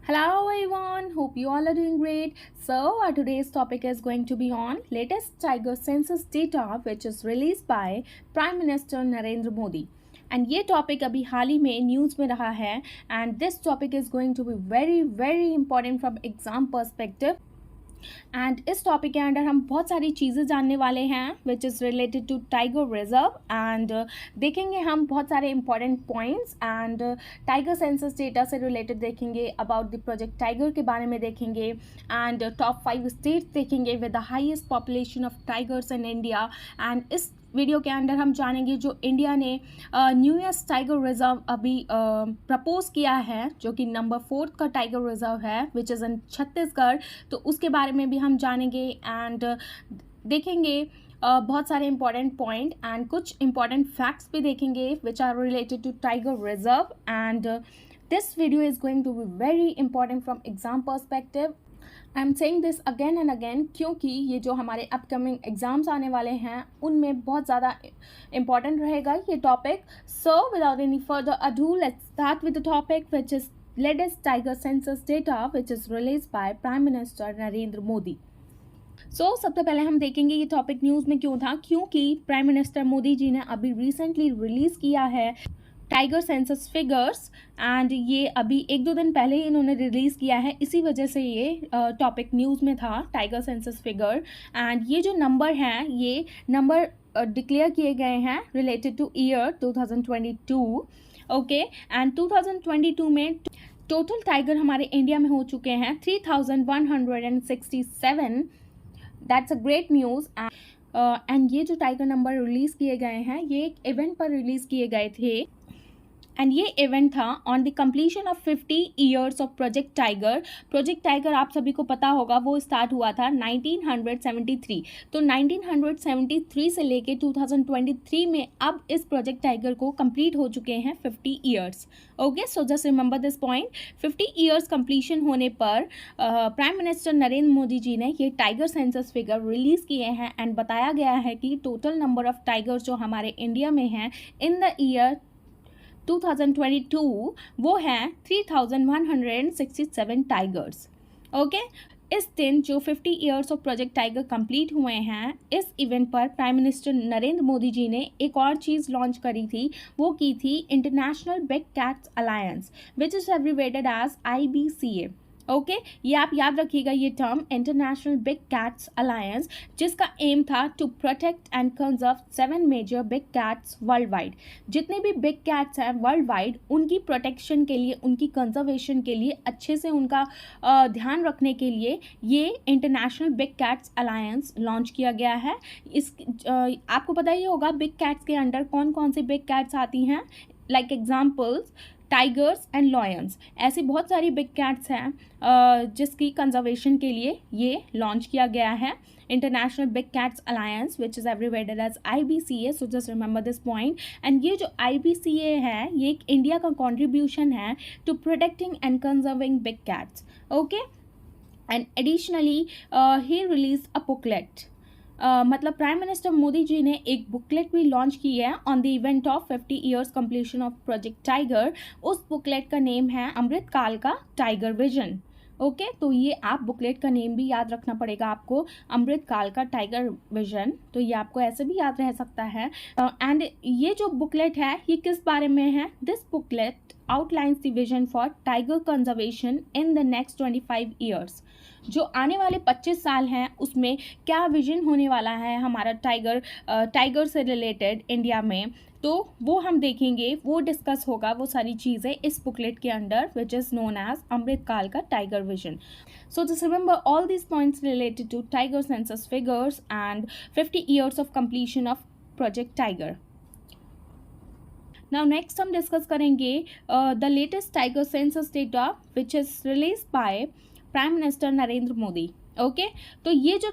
Hello everyone, hope you all are doing great. So our today's topic is going to be on latest tiger census data which is released by Prime Minister Narendra Modi. And ये topic अभी हाल ही में news में रहा है and this topic is going to be very very important from exam perspective and इस topic के अंडर हम बहुत सारी चीज़ें जानने वाले हैं which is related to tiger reserve and देखेंगे हम बहुत सारे important points and tiger census data से रिलेटेड देखेंगे अबाउट द प्रोजेक्ट टाइगर के बारे में देखेंगे एंड टॉप 5 स्टेट्स देखेंगे with the highest population of tigers in India and इस वीडियो के अंदर हम जानेंगे जो इंडिया ने न्यूएस्ट टाइगर रिजर्व अभी प्रपोज किया है जो कि नंबर 4 का टाइगर रिजर्व है विच इज़ इन छत्तीसगढ़, तो उसके बारे में भी हम जानेंगे एंड देखेंगे बहुत सारे इंपॉर्टेंट पॉइंट एंड कुछ इंपॉर्टेंट फैक्ट्स भी देखेंगे which are related to tiger reserve and this video is going to be very important from exam perspective. I am saying this again and again क्योंकि ये जो हमारे अपकमिंग एग्ज़ाम्स आने वाले हैं उनमें बहुत ज़्यादा इंपॉर्टेंट रहेगा ये topic. So without any further ado let's start with the topic which is latest tiger census data which is release by prime minister Narendra Modi. सबसे पहले हम देखेंगे ये टॉपिक न्यूज़ में क्यों था, क्योंकि प्राइम मिनिस्टर मोदी जी ने अभी रिसेंटली रिलीज़ किया है टाइगर सेंसस फिगर्स एंड ये अभी 1-2 दिन पहले ही इन्होंने रिलीज़ किया है, इसी वजह से ये टॉपिक न्यूज़ में था टाइगर सेंसस फिगर. एंड ये जो नंबर हैं ये नंबर डिक्लेयर किए गए हैं related two year 2022. Okay and 2022 में टोटल टाइगर हमारे इंडिया में हो चुके हैं 3167. That's a great news. And ये जो टाइगर नंबर रिलीज़ किए गए हैं ये एक इवेंट पर रिलीज़ किए गए थे एंड ये इवेंट था on the completion of 50 years of Project tiger. Project tiger आप सभी को पता होगा वो स्टार्ट हुआ था 1973. तो 1973 से लेके 2023 में अब इस प्रोजेक्ट टाइगर को कंप्लीट हो चुके हैं 50 years. Okay, so just remember this point. 50 years completion होने पर प्राइम मिनिस्टर नरेंद्र मोदी जी ने ये टाइगर सेंसस फिगर रिलीज़ किए हैं एंड बताया गया है कि टोटल नंबर ऑफ टाइगर्स जो हमारे इंडिया में हैं इन द ईयर 2022 वो हैं 3167 टाइगर्स. ओके, इस दिन जो 50 years of Project tiger complete हुए हैं इस इवेंट पर प्राइम मिनिस्टर नरेंद्र मोदी जी ने एक और चीज़ लॉन्च करी थी, वो की थी International Big Cats Alliance which is abbreviated as IBCA. Okay, ये आप याद रखिएगा ये term International Big Cats Alliance, जिसका एम था to protect and conserve 7 major big cats world wide. जितने भी बिग कैट्स हैं वर्ल्ड वाइड उनकी प्रोटेक्शन के लिए, उनकी कंजर्वेशन के लिए, अच्छे से उनका ध्यान रखने के लिए ये international Big Cats alliance launch किया गया है. इस आपको पता ही होगा बिग कैट्स के अंडर कौन कौन सी बिग कैट्स आती हैं, like examples tigers and lions. ऐसी बहुत सारी बिग कैट्स हैं जिसकी कंजर्वेशन के लिए ये लॉन्च किया गया है International Big Cats Alliance which is abbreviated as IBCA. So just remember this point. And ये जो IBCA है ये एक इंडिया का कॉन्ट्रीब्यूशन है to protecting and conserving big cats. Okay, and additionally he release a booklet. मतलब prime minister Modi ji ने एक बुकलेट भी लॉन्च की है on the event of 50 years completion of Project Tiger. उस बुकलेट का नेम है अमृत काल का टाइगर विजन. ओके, तो ये आप बुकलेट का नेम भी याद रखना पड़ेगा आपको, अमृत काल का टाइगर विजन. तो ये आपको ऐसे भी याद रह सकता है. एंड ये जो बुकलेट है ये किस बारे में है, this booklet outlines the vision for tiger conservation in the next 25 years. जो आने वाले 25 साल हैं उसमें क्या विजन होने वाला है हमारा टाइगर से रिलेटेड इंडिया में, तो वो हम देखेंगे, वो डिस्कस होगा वो सारी चीज़ें इस बुकलेट के under which is known as Amrit Kaal का tiger vision. So just remember all these points related to tiger census figures and 50 years of completion of project tiger. Now next हम डिस्कस करेंगे the latest tiger census data which is release by prime minister Narendra Modi. Okay, तो ये जो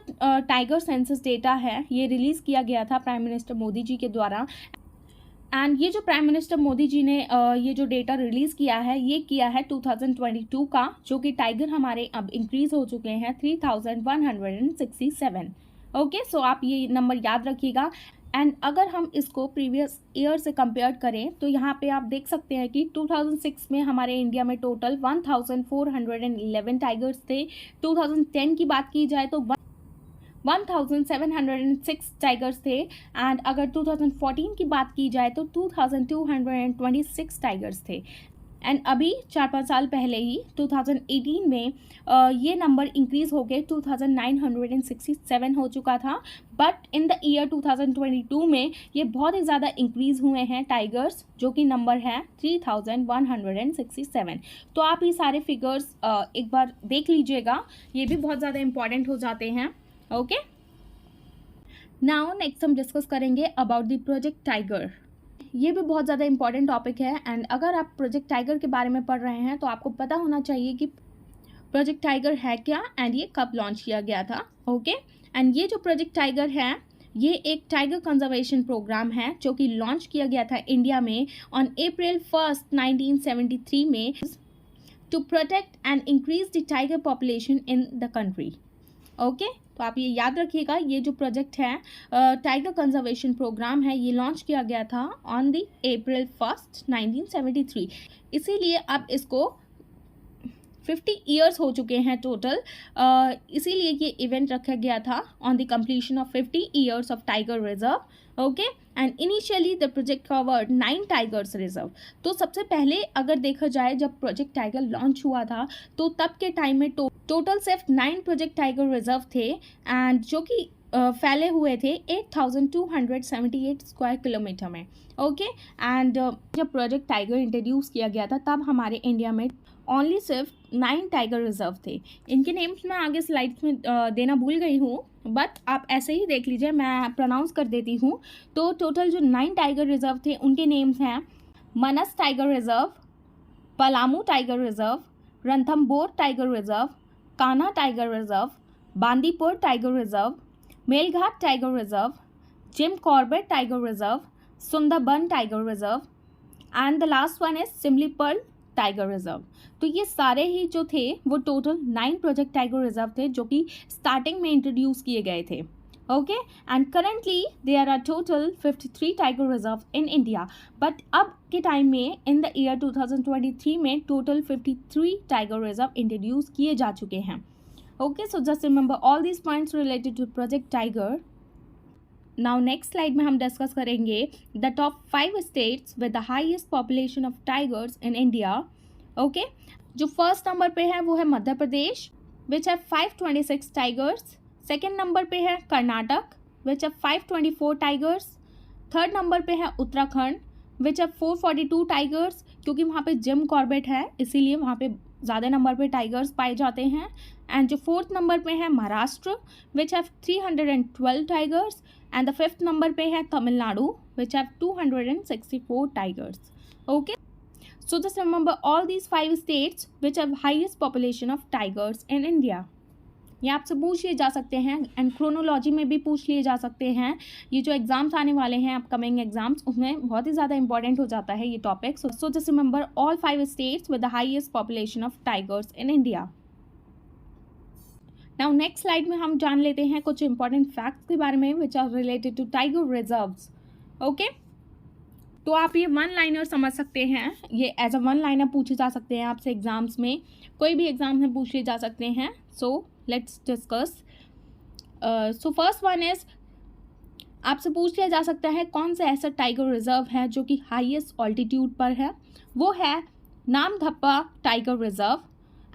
tiger census data है ये release किया गया था प्राइम मिनिस्टर मोदी जी के द्वारा. एंड ये जो प्राइम मिनिस्टर मोदी जी ने ये जो डेटा रिलीज़ किया है ये किया है 2022 का, जो कि टाइगर हमारे अब इंक्रीज़ हो चुके हैं 3167. ओके, सो आप ये नंबर याद रखिएगा. एंड अगर हम इसको प्रीवियस ईयर से कंपेयर करें तो यहाँ पे आप देख सकते हैं कि 2006 में हमारे इंडिया में टोटल 1411 टाइगर्स थे। 2010 की बात की जाए तो 1706 टाइगर्स थे। एंड अगर 2014 की बात की जाए तो 2226 टाइगर्स थे। एंड अभी 4-5 साल पहले ही 2018 में ये नंबर इंक्रीज़ हो गए 2967 हो चुका था। बट इन द ईयर 2022 में ये बहुत ही ज़्यादा इंक्रीज़ हुए हैं टाइगर्स, जो कि नंबर है 3167। तो आप ये सारे फिगर्स एक बार देख लीजिएगा, ये भी बहुत ज़्यादा इंपॉर्टेंट हो जाते हैं। ओके, नाउ नेक्स्ट हम डिस्कस करेंगे अबाउट द प्रोजेक्ट टाइगर। ये भी बहुत ज़्यादा इंपॉर्टेंट टॉपिक है। एंड अगर आप प्रोजेक्ट टाइगर के बारे में पढ़ रहे हैं तो आपको पता होना चाहिए कि प्रोजेक्ट टाइगर है क्या एंड ये कब लॉन्च किया गया था। ओके, एंड ये जो प्रोजेक्ट टाइगर है ये एक टाइगर कंजर्वेशन प्रोग्राम है जो कि लॉन्च किया गया था इंडिया में ऑन April 1, 1973 में, to protect and increase the tiger population in the country. Okay, तो आप ये याद रखिएगा, ये जो प्रोजेक्ट है टाइगर कंजर्वेशन प्रोग्राम है, ये लॉन्च किया गया था ऑन द April 1, 1973। इसीलिए अब इसको 50 ईयर्स हो चुके हैं टोटल, इसीलिए ये इवेंट रखा गया था on the completion of 50 years of tiger reserve. Okay, and initially the project covered 9 tigers reserve. तो सबसे पहले अगर देखा जाए जब प्रोजेक्ट टाइगर लॉन्च हुआ था तो तब के टाइम में टोटल सिर्फ 9 प्रोजेक्ट टाइगर रिजर्व थे, एंड जो कि फैले हुए थे 8278 स्क्वायर किलोमीटर में। ओके, एंड जब प्रोजेक्ट टाइगर इंट्रोड्यूस किया गया था तब हमारे इंडिया में ओनली सिर्फ 9 टाइगर रिजर्व थे। इनके नेम्स मैं आगे स्लाइड्स में देना भूल गई हूँ, बट आप ऐसे ही देख लीजिए, मैं प्रोनाउंस कर देती हूँ। तो टोटल जो 9 टाइगर रिजर्व थे उनके नेम्स हैं मनस tiger reserve, Palamu tiger reserve, Ranthambore tiger reserve, Kanha tiger reserve, Bandipur tiger reserve, Melghat tiger reserve, Jim Corbett tiger reserve, Sundarban tiger reserve, and the last one is Similipal tiger reserve. तो ये सारे ही जो थे वो टोटल 9 प्रोजेक्ट टाइगर रिजर्व थे जो कि स्टार्टिंग में इंट्रोड्यूस किए गए थे। Okay, and currently there are total 53 tiger reserve in India. But अब के टाइम में इन द ईयर 2023 में टोटल 53 टाइगर रिजर्व इंट्रोड्यूस किए जा चुके हैं। Okay, so just remember all these points related to Project Tiger. Now next slide में हम डिस्कस करेंगे the top 5 states with the highest population of tigers in India. Okay, जो first number पे है वो है मध्य प्रदेश विच है 526 टाइगर्स। सेकेंड नंबर पे है कर्नाटक विच है 524 टाइगर्स। थर्ड नंबर पे है उत्तराखंड विच है 442 टाइगर्स, क्योंकि वहाँ पे जिम कॉर्बेट है इसीलिए वहाँ पे ज़्यादा नंबर पे टाइगर्स पाए जाते हैं। एंड जो फोर्थ नंबर पे है Maharashtra which have 312 tigers. And the fifth number पे है Tamil Nadu which have 264 tigers. Okay, so just remember all these 5 states which have highest population of tigers in India। ये आपसे पूछ लिए जा सकते हैं एंड क्रोनोलॉजी में भी पूछ लिए जा सकते हैं। ये जो एग्जाम्स आने वाले हैं अपकमिंग एग्जाम्स, उसमें बहुत ही ज़्यादा इंपॉर्टेंट हो जाता है ये topic. So just remember all 5 states with the highest population of tigers in India. Now next slide में हम जान लेते हैं कुछ इंपॉर्टेंट फैक्ट्स के बारे में which are related to tiger reserves. Okay, तो आप ये 1 लाइनर समझ सकते हैं, ये एज अ 1 लाइनर पूछे जा सकते हैं आपसे एग्जाम्स में, कोई भी एग्जाम में पूछ लिए जा सकते हैं। So let's discuss. So first one is, आपसे पूछ लिया जा सकता है कौन सा ऐसा टाइगर रिजर्व है जो कि हाईएस्ट ऑल्टीट्यूड पर है। वो है नामदफा टाइगर रिजर्व,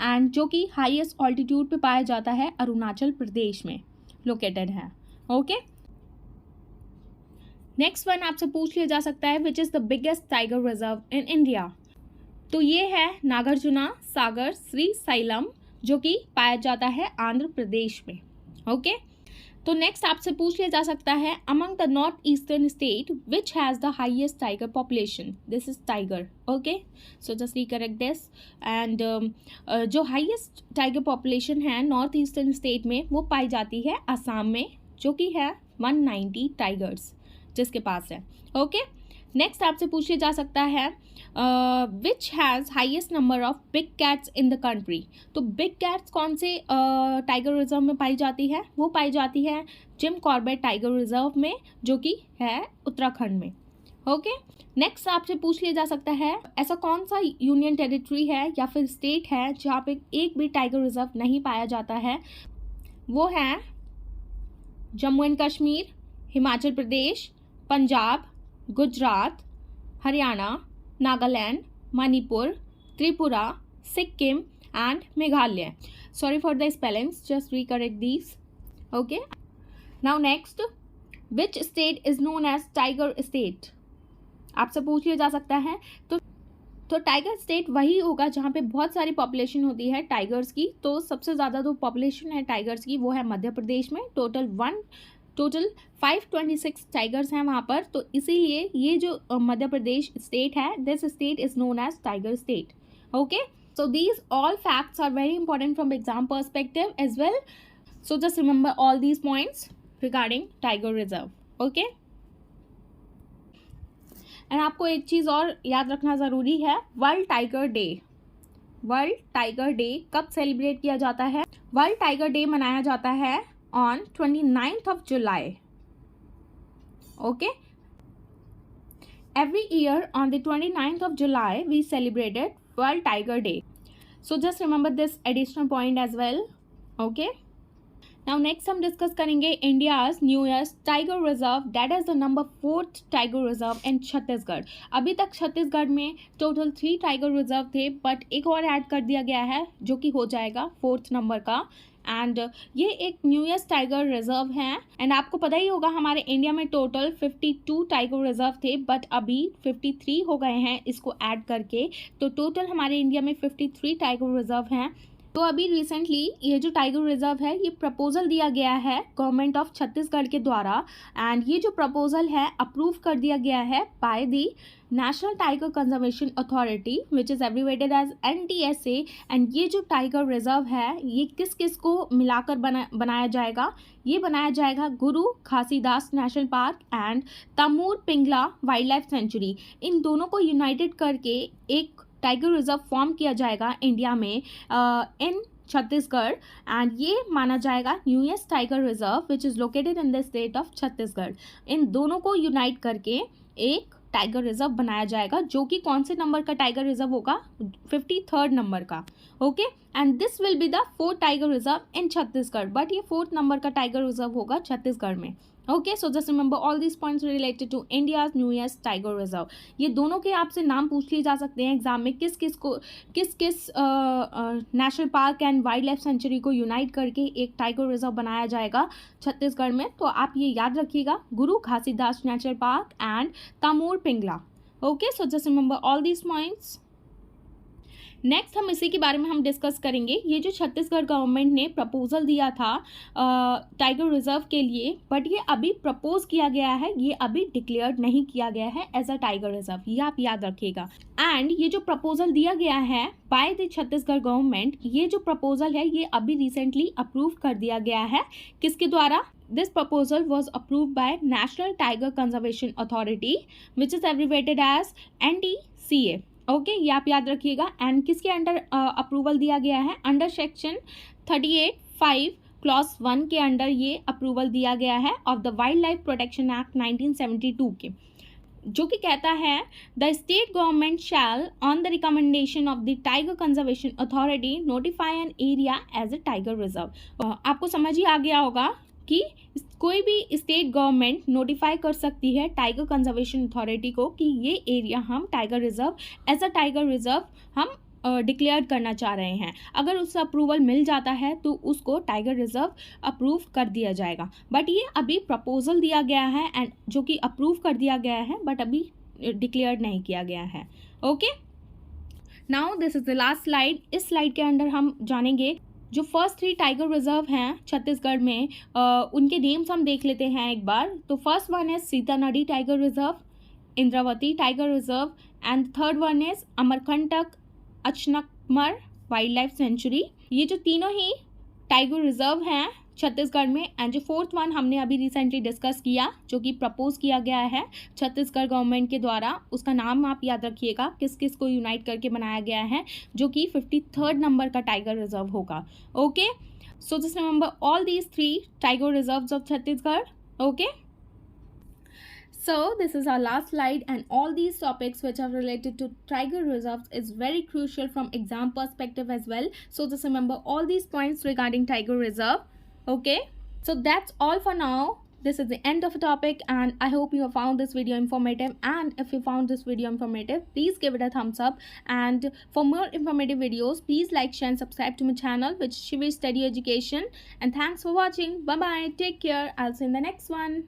एंड जो कि हाईएस्ट ऑल्टीट्यूड पे पाया जाता है अरुणाचल प्रदेश में लोकेटेड है। ओके, नेक्स्ट वन आपसे पूछ लिया जा सकता है which is the biggest tiger reserve in India. तो ये है नागार्जुना सागर श्री साइलम, जो कि पाया जाता है आंध्र प्रदेश में। ओके, तो नेक्स्ट आपसे पूछ लिया जा सकता है among the north eastern state which has the highest tiger population. This is tiger. Okay, so just recorrect this. And जो हाईएस्ट टाइगर पॉपुलेशन है नॉर्थ ईस्टर्न स्टेट में वो पाई जाती है असम में, जो कि है 190 टाइगर्स जिसके पास है। ओके, नेक्स्ट आपसे पूछ लिया जा सकता है which has highest number of big cats in the country. तो बिग कैट्स कौन से टाइगर रिजर्व में पाई जाती है? वो पाई जाती है जिम कॉर्बेट टाइगर रिजर्व में, जो कि है उत्तराखंड में। ओके, नेक्स्ट आपसे पूछ लिया जा सकता है ऐसा कौन सा यूनियन टेरिटरी है या फिर स्टेट है जहाँ पे एक भी टाइगर रिजर्व नहीं पाया जाता है? वो है Jammu and Kashmir, Himachal Pradesh, Punjab, Gujarat, Haryana, Nagaland, Manipur, Tripura, Sikkim and Meghalaya. Sorry for the spellings, just recorrect these. Okay, now next, which state is known as tiger state? आपसे पूछ लिया जा सकता है। तो टाइगर स्टेट वही होगा जहाँ पे बहुत सारी पॉपुलेशन होती है टाइगर्स की। तो सबसे ज़्यादा जो पॉपुलेशन है टाइगर्स की वो है मध्य प्रदेश में। टोटल 526 टाइगर्स हैं वहाँ पर। तो इसीलिए ये जो मध्य प्रदेश स्टेट है, this state is known as tiger state. Okay, so these all facts are very important from exam perspective as well, so just remember all these points regarding tiger reserve. Okay, and आपको एक चीज़ और याद रखना ज़रूरी है, world tiger day. World tiger day कब celebrate किया जाता है? वर्ल्ड टाइगर डे मनाया जाता है on 29th of July. Okay, every year on the 29th of July we celebrated World Tiger Day. So just remember this additional point as well. Okay, now next हम discuss करेंगे India's newest tiger reserve, that is the number 4th tiger reserve in Chhattisgarh. अभी तक छत्तीसगढ़ में total 3 tiger reserve थे, but एक और add कर दिया गया है जो कि हो जाएगा 4th नंबर का। एंड ये एक न्यूएस्ट टाइगर रिजर्व है। एंड आपको पता ही होगा हमारे इंडिया में टोटल 52 टाइगर रिजर्व थे, बट अभी 53 हो गए हैं इसको ऐड करके। तो टोटल हमारे इंडिया में 53 टाइगर रिजर्व हैं। तो अभी रिसेंटली ये जो टाइगर रिजर्व है ये प्रपोजल दिया गया है गवर्नमेंट ऑफ छत्तीसगढ़ के द्वारा, एंड ये जो प्रपोजल है अप्रूव कर दिया गया है by the National Tiger Conservation Authority which is abbreviated as NTSA। And ये जो टाइगर रिजर्व है ये किस किस को मिलाकर बनाया जाएगा? ये बनाया जाएगा Guru Ghasidas national park and Tamor Pingla wild life sanctuary. इन दोनों को यूनाइटेड करके एक टाइगर रिजर्व फॉर्म किया जाएगा इंडिया में इन छत्तीसगढ़, एंड ये माना जाएगा newest tiger reserve which is located in the state of Chhattisgarh. इन दोनों को यूनाइट करके एक टाइगर रिजर्व बनाया जाएगा, जो कि कौन से नंबर का टाइगर रिजर्व होगा? 53rd नंबर का। Okay, and this will be the 4th tiger reserve in Chhattisgarh, but ये 4th नंबर का टाइगर रिजर्व होगा छत्तीसगढ़ में। Okay, so just remember all this points related to India's newest tiger reserve. ये दोनों के आपसे नाम पूछ लिए जा सकते हैं एग्जाम में, किस किस national park and wild life century को यूनाइट करके एक टाइगर रिजर्व बनाया जाएगा छत्तीसगढ़ में। तो आप ये याद रखिएगा, Guru Ghasidas national park and Tamor Pingla. Okay, so just remember all this points. Next हम इसी के बारे में हम डिस्कस करेंगे। ये जो छत्तीसगढ़ गवर्नमेंट ने प्रपोजल दिया था टाइगर रिजर्व के लिए, बट ये अभी प्रपोज किया गया है, ये अभी डिक्लेयर्ड नहीं किया गया है एज अ टाइगर रिजर्व, ये आप याद रखिएगा। एंड ये जो प्रपोजल दिया गया है बाय द छत्तीसगढ़ गवर्नमेंट, ये जो प्रपोजल है ये अभी रिसेंटली अप्रूव कर दिया गया है। किसके द्वारा? This proposal was approved by National Tiger Conservation Authority, which is abbreviated as NTCA. Okay, ये आप याद रखिएगा। एंड किसके अंडर अप्रूवल दिया गया है? अंडर सेक्शन 38(5) क्लॉज 1 के अंडर ये अप्रूवल दिया गया है of the Wild Life Protection Act 1972 के, जो कि कहता है the state government shall on the recommendation of the Tiger Conservation Authority notify an area as a tiger reserve. आपको समझ ही आ गया होगा कि कोई भी स्टेट गवर्नमेंट नोटिफाई कर सकती है टाइगर कंजर्वेशन अथॉरिटी को कि ये एरिया हम tiger reserve as a tiger reserve हम डिक्लेयर करना चाह रहे हैं। अगर उससे अप्रूवल मिल जाता है तो उसको टाइगर रिजर्व अप्रूव कर दिया जाएगा। बट ये अभी प्रपोजल दिया गया है एंड जो कि अप्रूव कर दिया गया है, बट अभी डिक्लेयर नहीं किया गया है। Okay, now this is the last slide. इस स्लाइड के अंदर हम जानेंगे जो फर्स्ट 3 टाइगर रिजर्व हैं छत्तीसगढ़ में, उनके नेम्स हम देख लेते हैं एक बार। तो first one is Sitanadi tiger reserve, Indravati tiger reserve, and third one is Amarkantak Achanakmar wild life sanctuary. ये जो तीनों ही टाइगर रिजर्व हैं छत्तीसगढ़ में। एंड जो फोर्थ वन हमने अभी रिसेंटली डिस्कस किया, जो कि प्रपोज किया गया है छत्तीसगढ़ गवर्नमेंट के द्वारा, उसका नाम आप याद रखिएगा, किस किस को यूनाइट करके बनाया गया है, जो कि 53rd नंबर का टाइगर रिजर्व होगा। Okay, so just remember all these 3 tiger reserves of Chhattisgarh. Okay, so this is our last slide, and all these topics which are related to tiger reserves is very crucial from exam perspective as well. So just remember all these points regarding tiger reserve. Okay, so that's all for now. This is the end of the topic, and I hope you have found this video informative. And if you found this video informative, please give it a thumbs up. And for more informative videos, please like, share and subscribe to my channel, which is Shivish Study Education. And thanks for watching. Bye bye, take care, I'll see you in the next one.